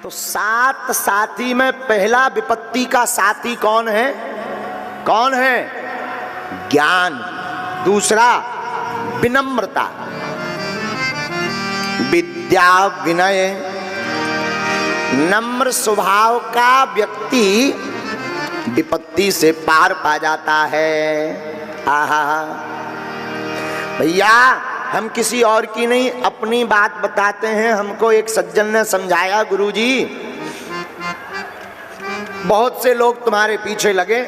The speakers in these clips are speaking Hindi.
तो 7 साथी में पहला विपत्ति का साथी कौन है? कौन है? ज्ञान। दूसरा विनम्रता। विद्या विनय। नम्र स्वभाव का व्यक्ति विपत्ति से पार पा जाता है। आहा भैया, हम किसी और की नहीं अपनी बात बताते हैं। हमको एक सज्जन ने समझाया, गुरुजी बहुत से लोग तुम्हारे पीछे लगे,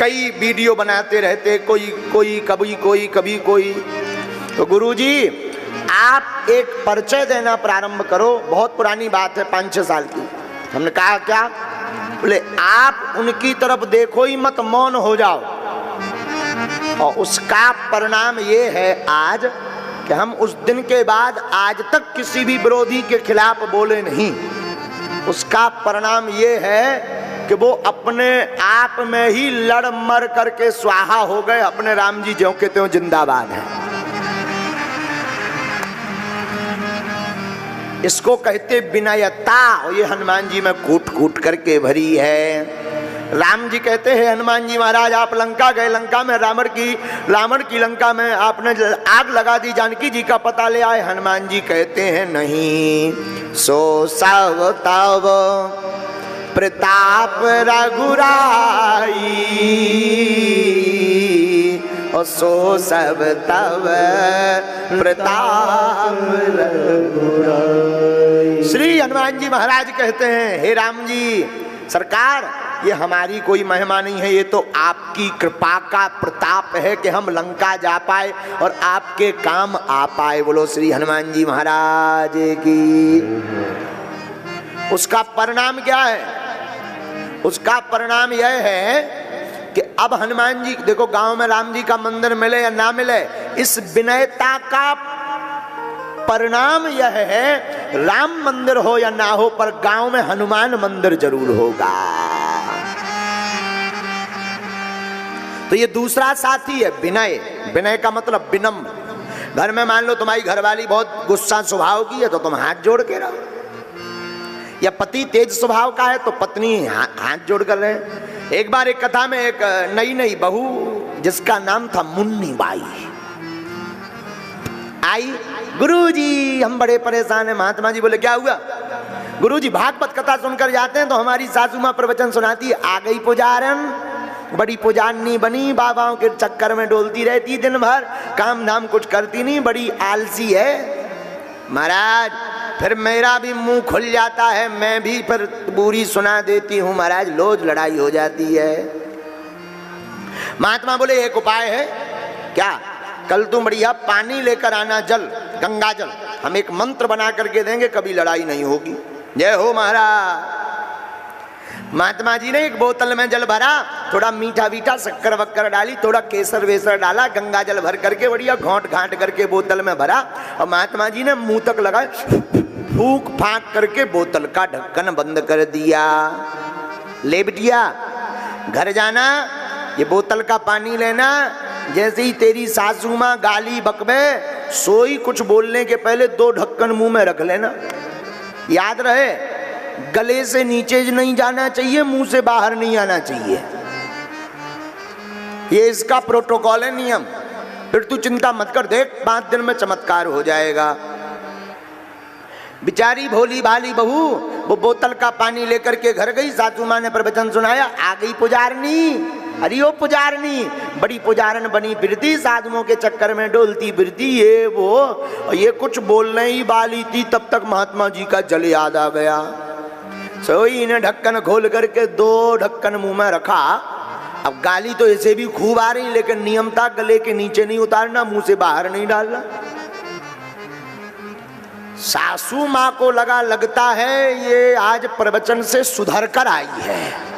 कई वीडियो बनाते रहते, कोई कभी कोई। तो गुरुजी आप एक परिचय देना प्रारंभ करो। बहुत पुरानी बात है, 5-6 साल की। हमने कहा क्या? बोले आप उनकी तरफ देखो ही मत, मौन हो जाओ। और उसका परिणाम ये है आज कि हम उस दिन के बाद आज तक किसी भी विरोधी के खिलाफ बोले नहीं। उसका परिणाम ये है कि वो अपने आप में ही लड़ मर करके स्वाहा हो गए। अपने राम जी ज्यों के त्यों जिंदाबाद है। इसको कहते विनयता। और ये हनुमान जी में कूट कूट करके भरी है। राम जी कहते हैं, हनुमान जी महाराज आप लंका गए, लंका में रावण की लंका में आपने आग लगा दी, जानकी जी का पता ले आए। हनुमान जी कहते हैं नहीं, सो सब तव प्रताप रघुराई, और सो सब तव प्रताप रघुराई। श्री हनुमान जी महाराज कहते हैं, हे राम जी सरकार, ये हमारी कोई महिमा नहीं है, ये तो आपकी कृपा का प्रताप है कि हम लंका जा पाए और आपके काम आ पाए। बोलो श्री हनुमान जी महाराज की। उसका परिणाम क्या है? उसका परिणाम यह है कि अब हनुमान जी देखो, गांव में राम जी का मंदिर मिले या ना मिले, इस विनयता का परिणाम यह है, राम मंदिर हो या ना हो पर गांव में हनुमान मंदिर जरूर होगा। तो ये दूसरा साथी है विनय। विनय का मतलब विनम्र। घर में मान लो तुम्हारी घरवाली बहुत गुस्सा स्वभाव की है तो तुम हाथ जोड़ के रहो, या पति तेज स्वभाव का है तो पत्नी हाथ जोड़ कर रहे। एक बार एक कथा में एक नई बहू जिसका नाम था मुन्नी बाई आई। गुरुजी हम बड़े परेशान हैं। महात्मा जी बोले क्या हुआ? गुरुजी भागवत कथा सुनकर जाते हैं तो हमारी सासू माँ प्रवचन सुनाती है, आ गई पुजारन, बड़ी पुजारनी बनी, बाबाओं के चक्कर में डोलती रहती दिन भर, काम धाम कुछ करती नहीं, बड़ी आलसी है। महाराज फिर मेरा भी मुंह खुल जाता है, मैं भी फिर बुरी सुना देती हूँ महाराज, रोज लड़ाई हो जाती है। महात्मा बोले एक उपाय है। क्या? कल तुम बढ़िया पानी लेकर आना, जल, गंगा जल, हम एक मंत्र बना करके देंगे, कभी लड़ाई नहीं होगी। जय हो महाराज। महात्मा जी ने एक बोतल में जल भरा, थोड़ा मीठा मीठा शक्कर वक्कर डाली, थोड़ा केसर वेसर डाला, गंगा जल भर करके बढ़िया घोंट घाट करके बोतल में भरा, और महात्मा जी ने मुंह तक लगाए, फूंक फांक करके बोतल का ढक्कन बंद कर दिया। ले बिटिया घर जाना, ये बोतल का पानी लेना, जैसे ही तेरी सासू माँ गाली बकबे, सोई कुछ बोलने के पहले 2 ढक्कन मुंह में रख लेना। याद रहे, गले से नीचे नहीं जाना चाहिए, मुंह से बाहर नहीं आना चाहिए। ये इसका प्रोटोकॉल है, नियम। फिर तू चिंता मत कर, देख 5 दिन में चमत्कार हो जाएगा। बिचारी भोली भाली बहू वो बोतल का पानी लेकर के घर गई, सासू माँ ने प्रवचन सुनाया, आ गई पुजारनी। अरे ओ पुजारनी, बड़ी पुजारन बनी फिरती, साधुओं के चक्कर में डोलती फिरती, ये वो, ये कुछ बोलने ही वाली थी, तब तक महात्मा जी का जल याद आ गया। सोई ने ढक्कन खोल करके 2 ढक्कन मुंह में रखा। अब गाली तो ऐसे भी खूब आ रही, लेकिन नियम था गले के नीचे नहीं उतारना, मुंह से बाहर नहीं डालना। सासू माँ को लगता है ये आज प्रवचन से सुधर कर आई है।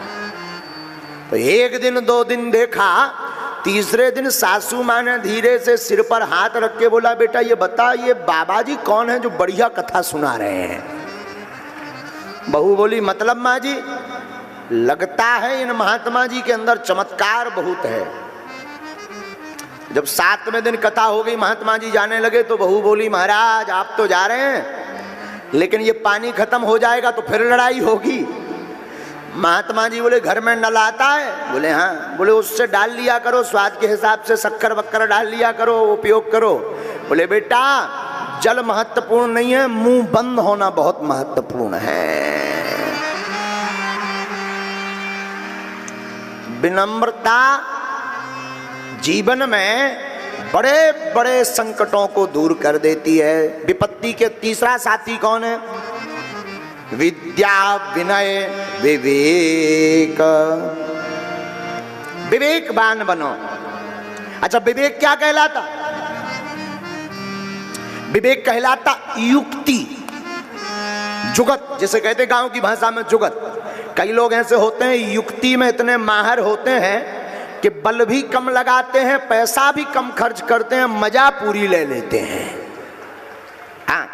तो 1 दिन 2 दिन देखा, तीसरे दिन सासू माँ ने धीरे से सिर पर हाथ रख के बोला, बेटा ये बता, ये बाबा जी कौन है जो बढ़िया कथा सुना रहे हैं? बहू बोली, मतलब माँ जी, लगता है इन महात्मा जी के अंदर चमत्कार बहुत है। जब 7वें दिन कथा हो गई, महात्मा जी जाने लगे तो बहू बोली, महाराज आप तो जा रहे हैं, लेकिन ये पानी खत्म हो जाएगा तो फिर लड़ाई होगी। महात्मा जी बोले घर में नल आता है? बोले हाँ। बोले उससे डाल लिया करो, स्वाद के हिसाब से शक्कर वक्कर डाल लिया करो, उपयोग करो। बोले बेटा जल महत्वपूर्ण नहीं है, मुंह बंद होना बहुत महत्वपूर्ण है। विनम्रता जीवन में बड़े बड़े संकटों को दूर कर देती है। विपत्ति के तीसरा साथी कौन है? विद्या विनय विवेक। विवेकवान बनो। अच्छा विवेक क्या कहलाता? विवेक कहलाता युक्ति, जुगत, जिसे कहते गांव की भाषा में जुगत। कई लोग ऐसे होते हैं युक्ति में इतने माहिर होते हैं कि बल भी कम लगाते हैं, पैसा भी कम खर्च करते हैं, मजा पूरी ले लेते हैं। हाँ,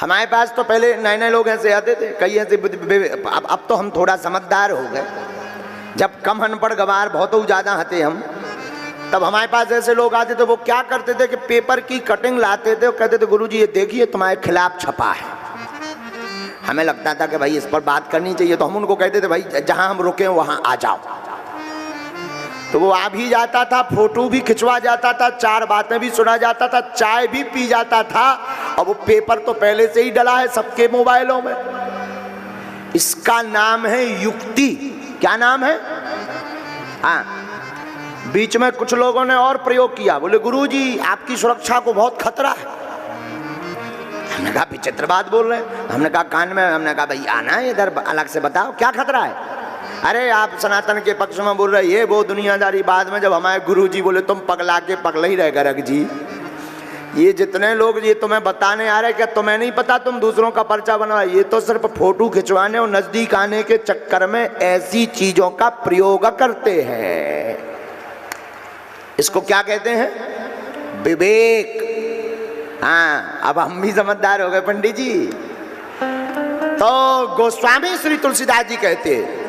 हमारे पास तो पहले नए नए लोग ऐसे आते थे, कई ऐसे। अब तो हम थोड़ा समझदार हो गए। जब कम अनपढ़ गवार बहुत ज़्यादा हते हम, तब हमारे पास ऐसे लोग आते थे। वो क्या करते थे कि पेपर की कटिंग लाते थे और कहते थे गुरुजी ये देखिए तुम्हारे खिलाफ छपा है। हमें लगता था कि भाई इस पर बात करनी चाहिए, तो हम उनको कहते थे भाई जहां हम रुके वहां आ जाओ। तो वो आ भी जाता था, फोटो भी खिंचवा जाता था, चार बातें भी सुना जाता था, चाय भी पी जाता था। और वो पेपर तो पहले से ही डला है सबके मोबाइलों में। इसका नाम है युक्ति। क्या नाम है? हाँ, बीच में कुछ लोगों ने और प्रयोग किया। बोले गुरुजी आपकी सुरक्षा को बहुत खतरा है। हमने कहा विचित्र बात बोल रहे हैं। हमने कहा कान में, हमने कहा भाई आना है इधर, अलग से बताओ क्या खतरा है। अरे आप सनातन के पक्ष में बोल रहे, ये वो दुनियादारी। बाद में जब हमारे गुरुजी बोले तुम पगला के पगला ही रह गर्ग जी, ये जितने लोग ये तुम्हें बताने आ रहे, क्या तुम्हें नहीं पता तुम दूसरों का पर्चा बनवा? ये तो सिर्फ फोटो खिंचवाने और नजदीक आने के चक्कर में ऐसी चीजों का प्रयोग करते हैं। इसको क्या कहते हैं? विवेक। हाँ, अब हम भी समझदार हो गए पंडित जी। तो गोस्वामी श्री तुलसीदास जी कहते हैं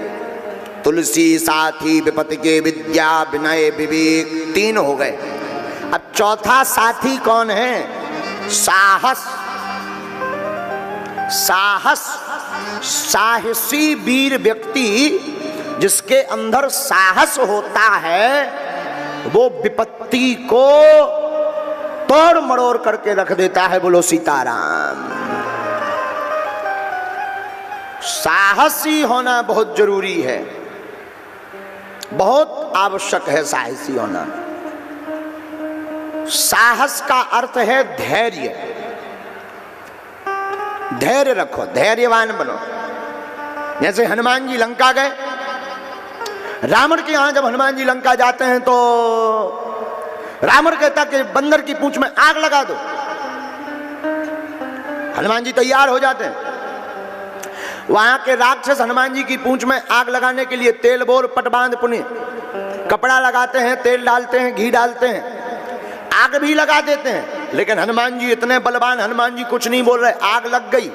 तुलसी साथी विपत्ति के विद्या विनय विवेक। तीन हो गए। अब चौथा साथी कौन है? साहस। साहस, साहसी वीर व्यक्ति जिसके अंदर साहस होता है वो विपत्ति को तोड़ मरोड़ करके रख देता है। बोलो सीताराम। साहसी होना बहुत जरूरी है, बहुत आवश्यक है साहसी होना। साहस का अर्थ है धैर्य। धैर्य रखो, धैर्यवान बनो। जैसे हनुमान जी लंका गए, रावण के यहां जब हनुमान जी लंका जाते हैं तो रावण कहता कि बंदर की पूंछ में आग लगा दो। हनुमान जी तैयार हो जाते हैं। वहां के राक्षस हनुमान जी की पूंछ में आग लगाने के लिए तेल बोर पटबांध पुण्य कपड़ा लगाते हैं, तेल डालते हैं, घी डालते हैं, आग भी लगा देते हैं। लेकिन हनुमान जी इतने बलवान, हनुमान जी कुछ नहीं बोल रहे, आग लग गई।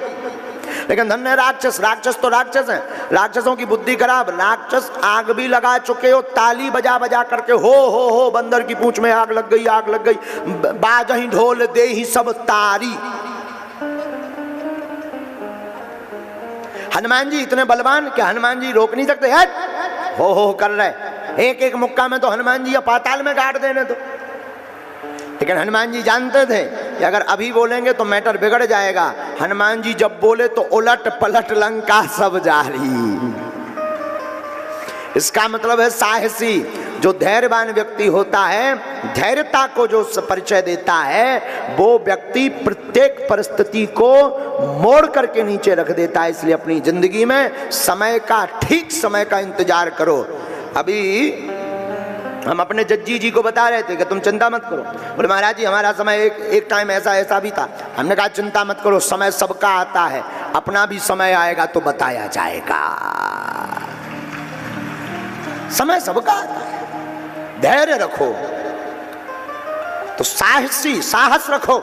लेकिन धन्य राक्षस, राक्षस तो राक्षस हैं, राक्षसों की बुद्धि खराब। राक्षस आग भी लगा चुके हो, ताली बजा बजा करके हो बंदर की पूंछ में आग लग गई, आग लग गई। बाजही ढोल दे ही सब तारी। हनुमान जी इतने बलवान कि हनुमान जी रोक नहीं सकते। हो कर रहे, एक एक मुक्का में तो हनुमान जी पाताल में गाड़ देने। तो लेकिन हनुमान जी जानते थे कि अगर अभी बोलेंगे तो मैटर बिगड़ जाएगा। हनुमान जी जब बोले तो उलट पलट लंका सब जारी। इसका मतलब है साहसी। जो धैर्यवान व्यक्ति होता है, धैर्यता को जो परिचय देता है, वो व्यक्ति प्रत्येक परिस्थिति को मोड़ करके नीचे रख देता है। इसलिए अपनी जिंदगी में समय का, ठीक समय का इंतजार करो। अभी हम अपने जज्जी जी को बता रहे थे कि तुम चिंता मत करो। बोले महाराज जी हमारा समय एक टाइम ऐसा भी था। हमने कहा चिंता मत करो, समय सबका आता है, अपना भी समय आएगा तो बताया जाएगा। समय सबका आता है, धैर्य रखो। तो साहसी, साहस रखो,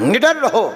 निडर रहो।